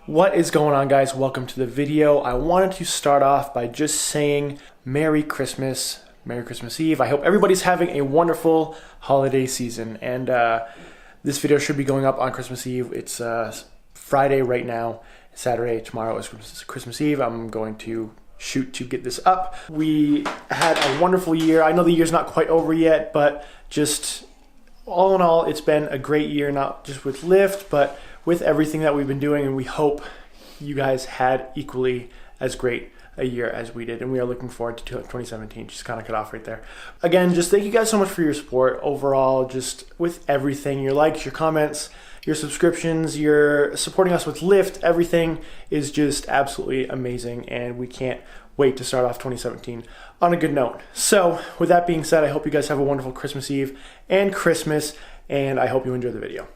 What is going on, guys? Welcome to the video. I wanted to start off by just saying Merry Christmas, Merry Christmas Eve. I hope everybody's having a wonderful holiday season, and this video should be going up on Christmas Eve. It's Friday right now, Saturday, tomorrow is Christmas Eve. I'm going to shoot to get this up. We had a wonderful year. I know the year's not quite over yet, but just all in all, it's been a great year, not just with Lyft, but with everything that we've been doing, and we hope you guys had equally as great a year as we did, and we are looking forward to 2017. Just kind of cut off right there. Again, just thank you guys so much for your support overall, just with everything, your likes, your comments, your subscriptions, your supporting us with Lyft. Everything is just absolutely amazing, and we can't wait to start off 2017 on a good note. So with that being said, I hope you guys have a wonderful Christmas Eve and Christmas, and I hope you enjoy the video.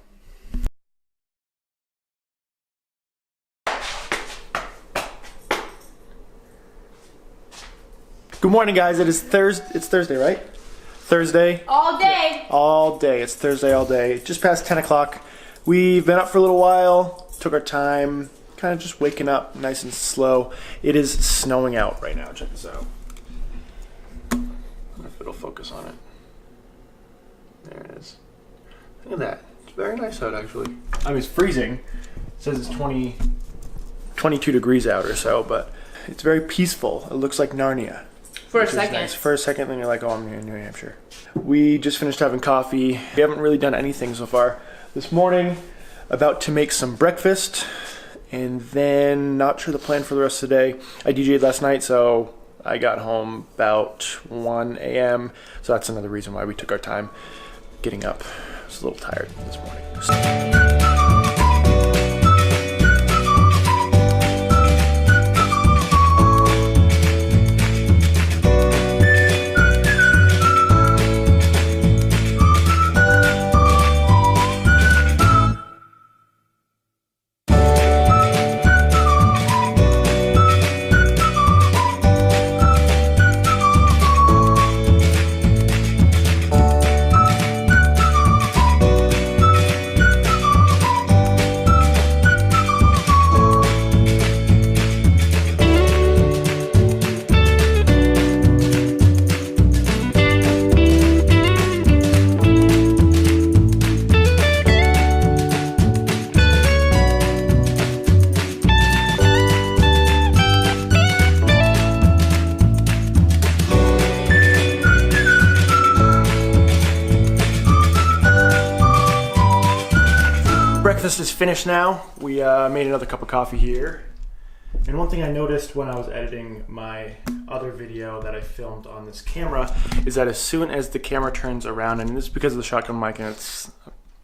Good morning, guys. It's Thursday, right? Thursday. All day. All day. It's Thursday all day. Just past 10 o'clock. We've been up for a little while, took our time, kind of just waking up nice and slow. It is snowing out right now. Check this out. I don't know if it'll focus on it. There it is. Look at that. It's very nice out, actually. I mean, it's freezing. It says it's 22 degrees out or so, but it's very peaceful. It looks like Narnia. For a second. Nice. For a second, then you're like, oh, I'm here in New Hampshire. We just finished having coffee. We haven't really done anything so far. This morning, about to make some breakfast, and then not sure the plan for the rest of the day. I DJ'd last night, so I got home about 1 a.m., so that's another reason why we took our time getting up. I was a little tired this morning. Breakfast is finished now. We made another cup of coffee here. And one thing I noticed when I was editing my other video that I filmed on this camera is that as soon as the camera turns around, and this is because of the shotgun mic, and it's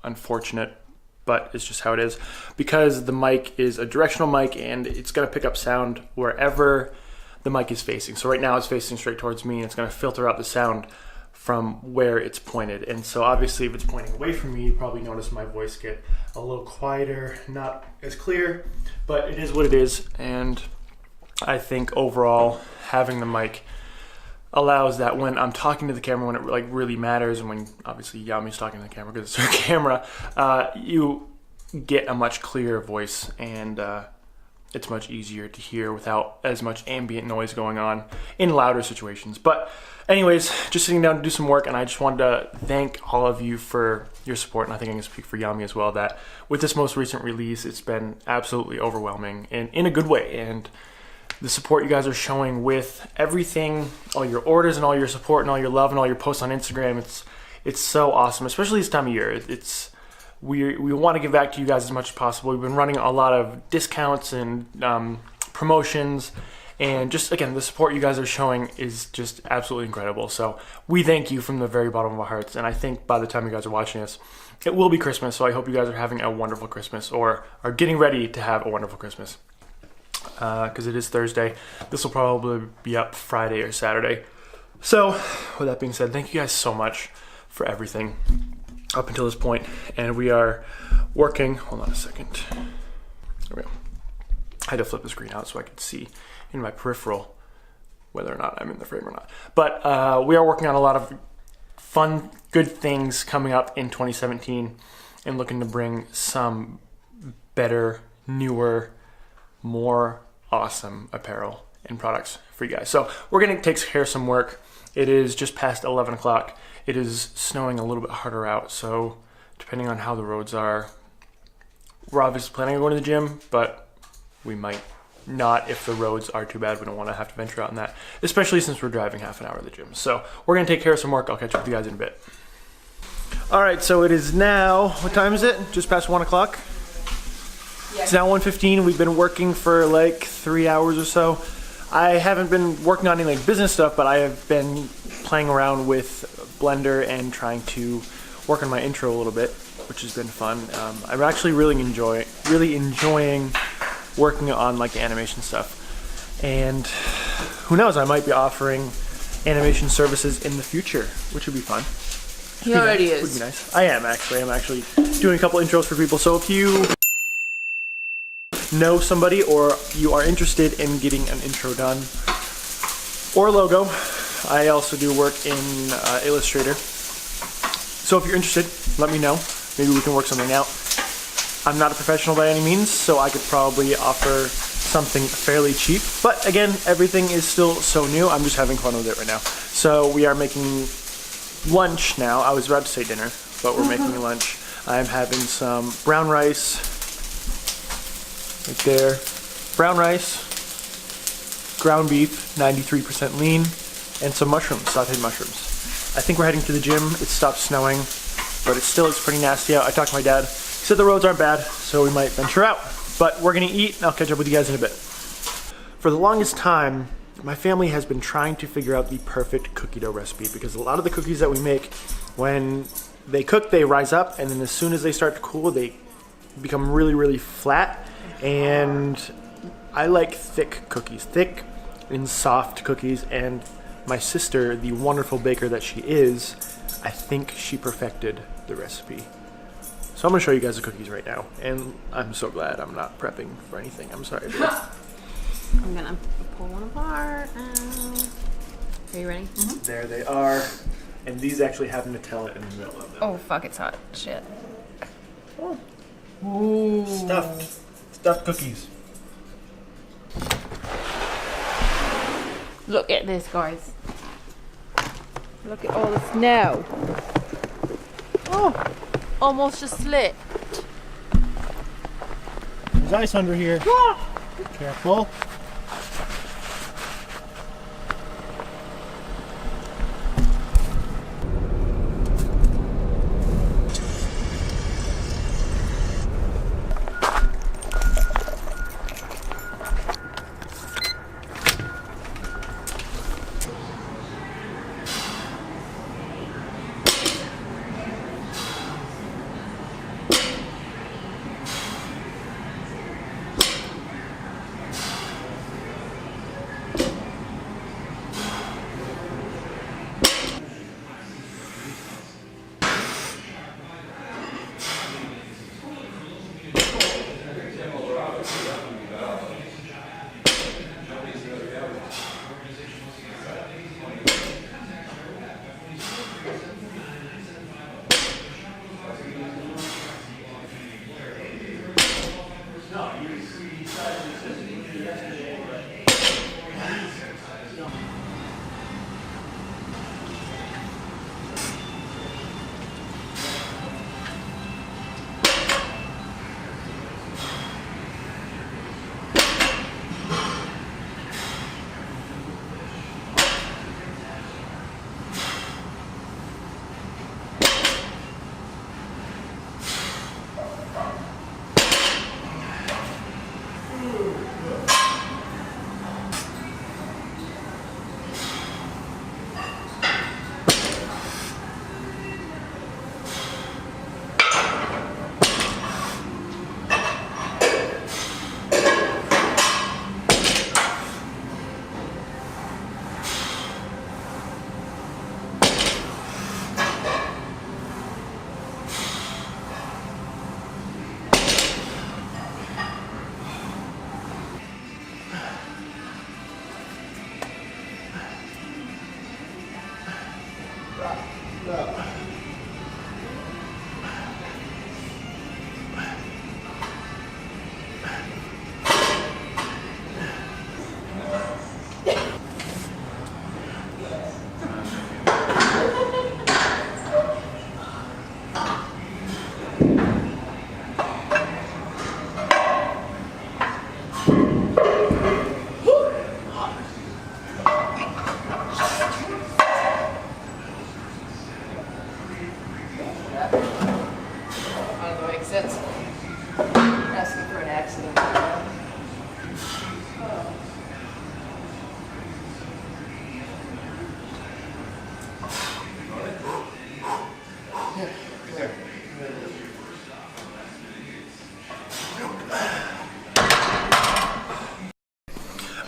unfortunate, but it's just how it is, because the mic is a directional mic and it's going to pick up sound wherever the mic is facing. So right now it's facing straight towards me, and it's going to filter out the sound from where it's pointed. And so obviously if it's pointing away from me, you probably notice my voice get a little quieter, not as clear, but it is what it is. And I think overall having the mic allows that when I'm talking to the camera, when it like really matters, and when obviously Yami's talking to the camera because it's her camera, you get a much clearer voice, and it's much easier to hear without as much ambient noise going on in louder situations. But anyways, just sitting down to do some work, and I just wanted to thank all of you for your support, and I think I can speak for Yami as well, that with this most recent release, it's been absolutely overwhelming, and in a good way. And the support you guys are showing with everything, all your orders and all your support and all your love and all your posts on Instagram, it's so awesome, especially this time of year. We want to give back to you guys as much as possible. We've been running a lot of discounts and promotions, and just again, the support you guys are showing is just absolutely incredible. So we thank you from the very bottom of our hearts, and I think by the time you guys are watching this, it will be Christmas, so I hope you guys are having a wonderful Christmas, or are getting ready to have a wonderful Christmas, because it is Thursday. This will probably be up Friday or Saturday. So with that being said, thank you guys so much for everything up until this point, and we are working. Hold on a second. There we go. I had to flip the screen out so I could see in my peripheral whether or not I'm in the frame or not. But we are working on a lot of fun, good things coming up in 2017, and looking to bring some better, newer more awesome apparel and products for you guys. So we're gonna take care of some work. It is just past 11 o'clock. It is snowing a little bit harder out, so depending on how the roads are, we're obviously planning on going to the gym, but we might not if the roads are too bad. We don't want to have to venture out in that, especially since we're driving half an hour to the gym. So we're gonna take care of some work. I'll catch up with you guys in a bit. All right, so it is now, what time is it? Just past 1 o'clock? Yeah. It's now 1:15. We've been working for like 3 hours or so. I haven't been working on any like business stuff, but I have been playing around with Blender and trying to work on my intro a little bit, which has been fun. I'm actually really enjoying working on like the animation stuff. And who knows, I might be offering animation services in the future, which would be fun. He already is. Would be nice. I am actually. I'm actually doing a couple intros for people. So if you know somebody or you are interested in getting an intro done or logo, I also do work in Illustrator. So if you're interested, let me know. Maybe we can work something out. I'm not a professional by any means, so I could probably offer something fairly cheap. But again, everything is still so new. I'm just having fun with it right now. So we are making lunch now. I was about to say dinner, but we're making lunch. I'm having some brown rice, right there. Brown rice, ground beef, 93% lean, and some mushrooms, sauteed mushrooms. I think we're heading to the gym. It stopped snowing, but it's pretty nasty out. I talked to my dad. He said the roads aren't bad, so we might venture out. But we're gonna eat, and I'll catch up with you guys in a bit. For the longest time, my family has been trying to figure out the perfect cookie dough recipe, because a lot of the cookies that we make, when they cook, they rise up, and then as soon as they start to cool, they become really, really flat. And I like thick cookies, thick and soft cookies, and my sister, the wonderful baker that she is, I think she perfected the recipe. So I'm gonna show you guys the cookies right now, and I'm so glad I'm not prepping for anything. I'm sorry, babe. I'm gonna pull one apart. Are you ready? Mm-hmm. There they are, and these actually have Nutella in the middle of them. Oh fuck, it's hot. Shit. Oh. Ooh. Stuffed cookies. Look at this, guys. Look at all the snow. Oh, almost just slipped. There's ice under here. Careful.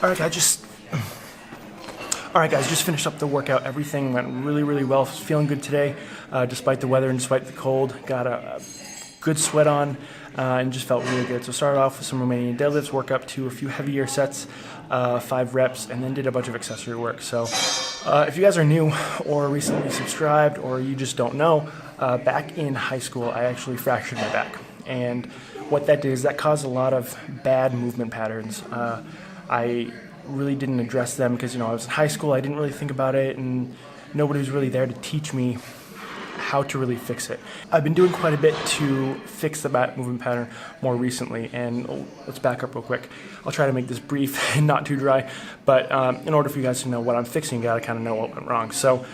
Alright guys, just finished up the workout. Everything went really well. Feeling good today, despite the weather and despite the cold. Got a good sweat on and just felt really good. So started off with some Romanian deadlifts, work up to a few heavier sets, 5 reps, and then did a bunch of accessory work. So if you guys are new or recently subscribed or you just don't know, back in high school I actually fractured my back. And what that did is that caused a lot of bad movement patterns. I really didn't address them because, I was in high school, I didn't really think about it, and nobody was really there to teach me how to really fix it. I've been doing quite a bit to fix the back movement pattern more recently, and let's back up real quick. I'll try to make this brief and not too dry, but in order for you guys to know what I'm fixing, you gotta kind of know what went wrong. So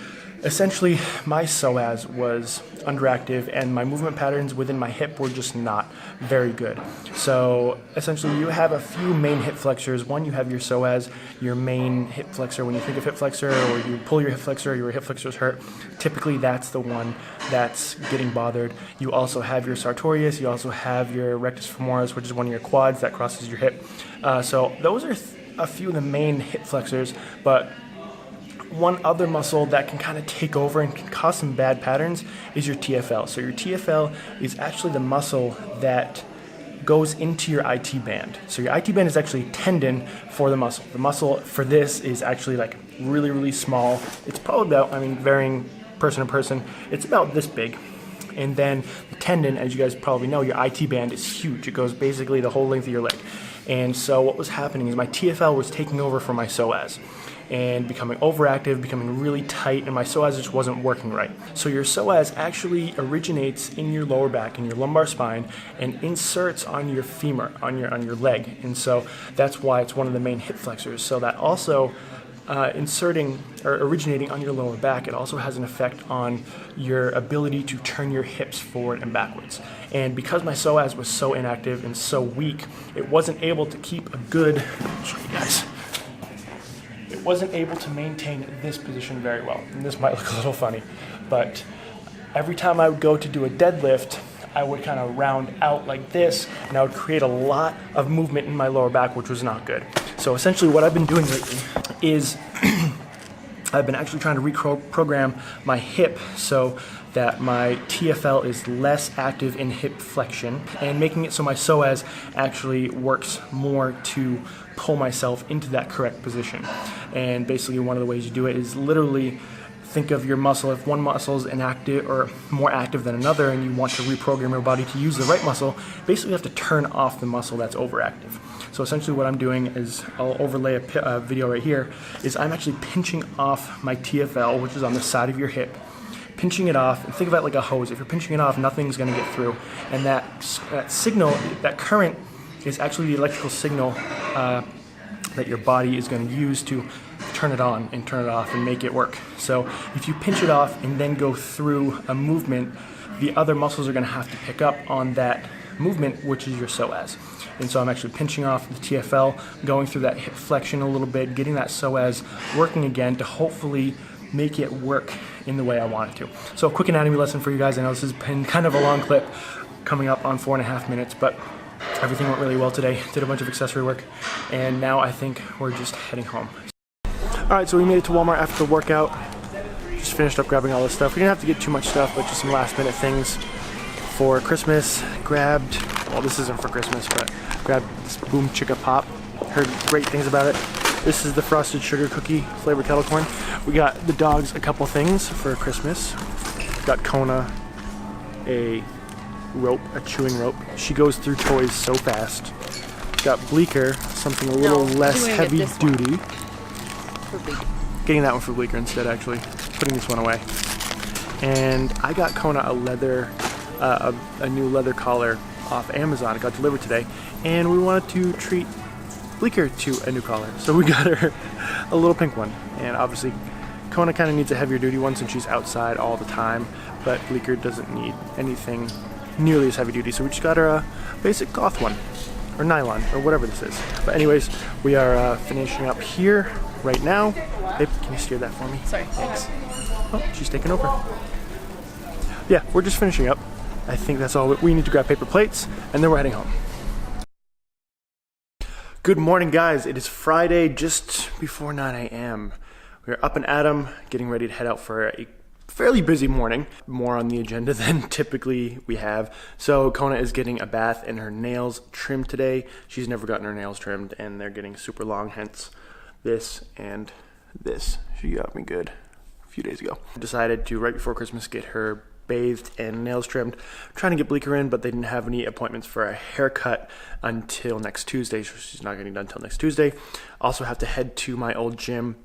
essentially, my psoas was underactive and my movement patterns within my hip were just not very good. So essentially, you have a few main hip flexors. One, you have your psoas, your main hip flexor. When you think of hip flexor or you pull your hip flexor, your hip flexors hurt, typically that's the one that's getting bothered. You also have your sartorius, you also have your rectus femoris, which is one of your quads that crosses your hip. So those are a few of the main hip flexors, but one other muscle that can kind of take over and can cause some bad patterns is your TFL. So your TFL is actually the muscle that goes into your IT band. So your IT band is actually a tendon for the muscle. The muscle for this is actually like really small. It's probably about, varying person to person, it's about this big. And then the tendon, as you guys probably know, your IT band is huge. It goes basically the whole length of your leg. And so what was happening is my TFL was taking over for my psoas and becoming overactive, becoming really tight, and my psoas just wasn't working right. So your psoas actually originates in your lower back, in your lumbar spine, and inserts on your femur, on your leg. And so that's why it's one of the main hip flexors. So that also inserting or originating on your lower back, it also has an effect on your ability to turn your hips forward and backwards. And because my psoas was so inactive and so weak, it wasn't able to keep a good, I'll show you guys. It wasn't able to maintain this position very well. And this might look a little funny, but every time I would go to do a deadlift, I would kind of round out like this, and I would create a lot of movement in my lower back, which was not good. So essentially what I've been doing lately is I've been actually trying to reprogram my hip so that my TFL is less active in hip flexion and making it so my psoas actually works more to pull myself into that correct position. And basically one of the ways you do it is literally think of your muscle. If one muscle is inactive or more active than another and you want to reprogram your body to use the right muscle, basically you have to turn off the muscle that's overactive. So essentially what I'm doing is, I'll overlay a video right here, is I'm actually pinching off my TFL, which is on the side of your hip, pinching it off, and think of it like a hose. If you're pinching it off, nothing's going to get through. And that signal, that current, is actually the electrical signal that your body is going to use to turn it on and turn it off and make it work. So if you pinch it off and then go through a movement, the other muscles are going to have to pick up on that movement, which is your psoas. And so I'm actually pinching off the TFL, going through that hip flexion a little bit, getting that psoas working again to hopefully make it work in the way I want it to. So a quick anatomy lesson for you guys. I know this has been kind of a long clip, coming up on 4.5 minutes, but everything went really well today. Did a bunch of accessory work, and now I think we're just heading home. Alright, so we made it to Walmart after the workout. Just finished up grabbing all this stuff. We didn't have to get too much stuff, but just some last minute things for Christmas. Grabbed, well, this isn't for Christmas, but grabbed this Boom Chicka Pop. Heard great things about it. This is the frosted sugar cookie flavored kettle corn. We got the dogs a couple things for Christmas. Got Kona a rope, a chewing rope. She goes through toys so fast. Got Bleecker, something a little less heavy duty. Getting that one for Bleecker instead, actually. Putting this one away. And I got Kona a leather, a new leather collar off Amazon. It got delivered today, and we wanted to treat Bleecker to a new collar, so we got her a little pink one. And obviously Kona kind of needs a heavier duty one since she's outside all the time, but Bleecker doesn't need anything nearly as heavy duty, so we just got her a basic cloth one, or nylon, or whatever this is. But anyways, we are finishing up here right now. Babe, can you steer that for me? Sorry. Thanks. Oh, she's taking over. Yeah, we're just finishing up. I think that's all. We need to grab paper plates, and then we're heading home. Good morning, guys. It is Friday, just before 9 a.m. We're up and at 'em, getting ready to head out for a fairly busy morning. More on the agenda than typically we have. So Kona is getting a bath and her nails trimmed today. She's never gotten her nails trimmed and they're getting super long, hence this and this. She got me good a few days ago. I decided to, right before Christmas, get her bathed and nails trimmed. I'm trying to get Bleecker in, but they didn't have any appointments for a haircut until next Tuesday, so she's not getting done until next Tuesday. Also have to head to my old gym.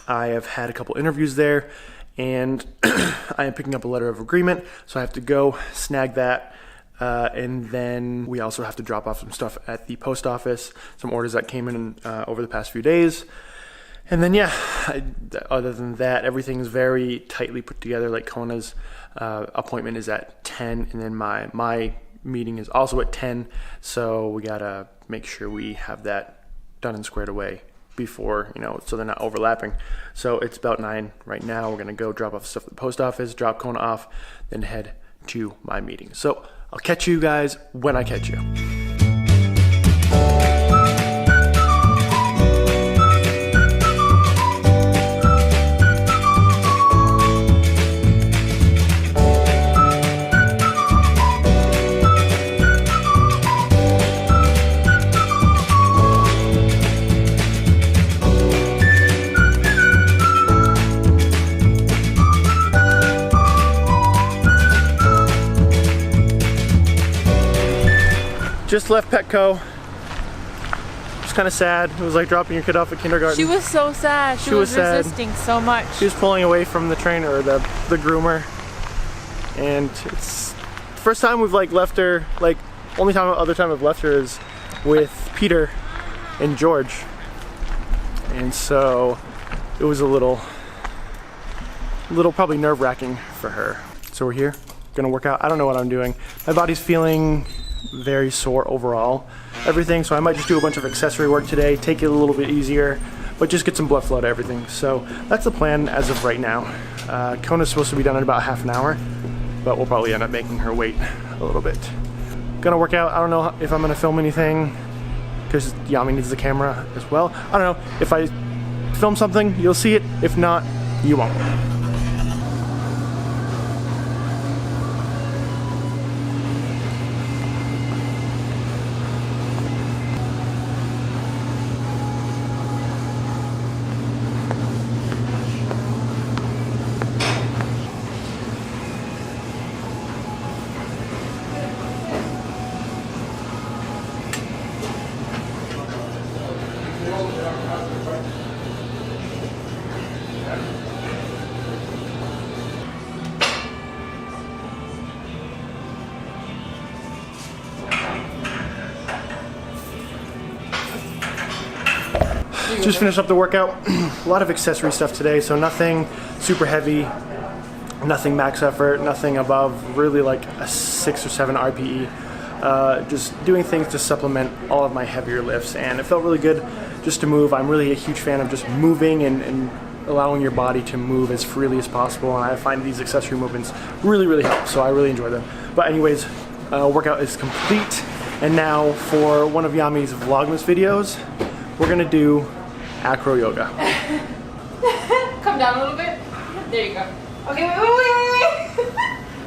I have had a couple interviews there, and I am picking up a letter of agreement, so I have to go snag that. And then we also have to drop off some stuff at the post office, some orders that came in over the past few days. And then, yeah, other than that, everything's very tightly put together. Like Kona's appointment is at 10, and then my meeting is also at 10. So we gotta make sure we have that done and squared away before, so they're not overlapping. So it's about 9 right now. We're gonna go drop off stuff at the post office, drop Kona off, then head to my meeting. So I'll catch you guys when I catch you. Just left Petco. It's kind of sad. It was like dropping your kid off at kindergarten. She was so sad. She was resisting so much. She was pulling away from the trainer, or the groomer. And it's the first time we've left her, other time I've left her is with Peter and George. And so it was a little probably nerve-wracking for her. So we're here, gonna work out. I don't know what I'm doing. My body's feeling very sore overall, everything, so I might just do a bunch of accessory work today, take it a little bit easier, but just get some blood flow to everything. So that's the plan as of right now. Kona's supposed to be done in about half an hour, but we'll probably end up making her wait a little bit. Gonna work out. I don't know if I'm gonna film anything because Yami needs the camera as well. I don't know. If I film something, you'll see it. If not, you won't. Just finished up the workout. A lot of accessory stuff today, so nothing super heavy, nothing max effort, nothing above really like a 6 or 7 RPE. Just doing things to supplement all of my heavier lifts, and it felt really good just to move. I'm really a huge fan of just moving and allowing your body to move as freely as possible, and I find these accessory movements really help, so I really enjoy them. But anyways, workout is complete, and now for one of Yami's Vlogmas videos, we're gonna do acro yoga. Come down a little bit. There you go. Okay, wait.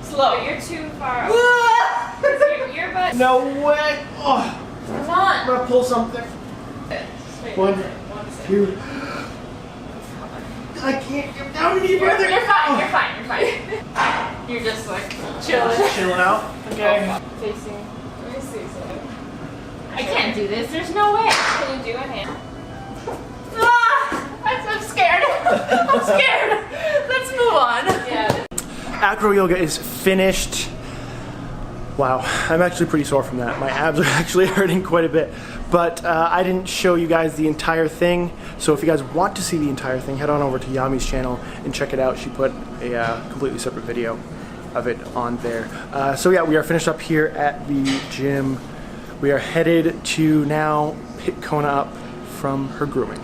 Slow. You're too far out. your butt. No way. Oh, Come on. I'm gonna pull something. 1, 2. I can't get down any further. You're fine. You're just like Chilling out. Okay. Facing. Let me see something. I can't do this. There's no way. Can you do a hand? I'm scared. I'm scared. Let's move on. Yeah. Acro yoga is finished. Wow, I'm actually pretty sore from that. My abs are actually hurting quite a bit. But I didn't show you guys the entire thing. So if you guys want to see the entire thing, head on over to Yami's channel and check it out. She put a completely separate video of it on there. So yeah, we are finished up here at the gym. We are headed to now pick Kona up from her grooming.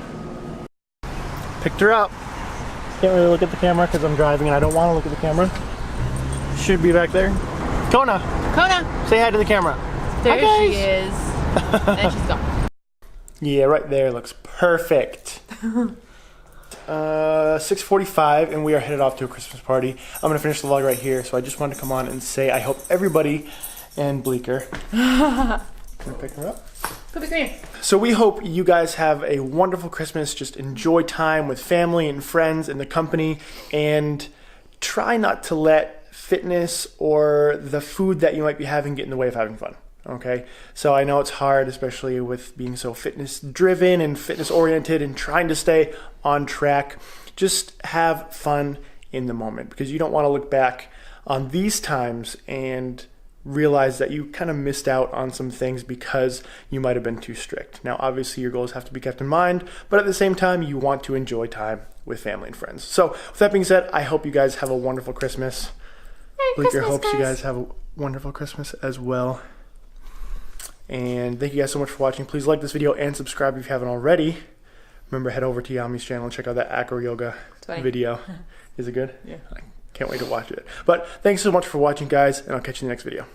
Picked her up. Can't really look at the camera because I'm driving and I don't want to look at the camera. Should be back there. Kona, Kona, say hi to the camara. there she is. And she's gone. Yeah, right there looks perfect. 6:45 and we are headed off to a Christmas party. I'm going to finish the vlog right here, so I just wanted to come on and say I hope everybody and Bleeker. Can I pick her up? Could be green. So we hope you guys have a wonderful Christmas. Just enjoy time with family and friends and the company, and try not to let fitness or the food that you might be having get in the way of having fun. Okay, so I know it's hard, especially with being so fitness driven and fitness oriented and trying to stay on track. Just have fun in the moment, because you don't want to look back on these times and realize that you kind of missed out on some things because you might have been too strict. Now, obviously your goals have to be kept in mind, but at the same time, you want to enjoy time with family and friends. So with that being said, I hope you guys have a wonderful Christmas. Bleeker hopes you guys have a wonderful Christmas as well. And thank you guys so much for watching. Please like this video and subscribe if you haven't already. Remember, head over to Yami's channel and check out that acro yoga video. Is it good? Yeah. I can't wait to watch it. But thanks so much for watching, guys, and I'll catch you in the next video.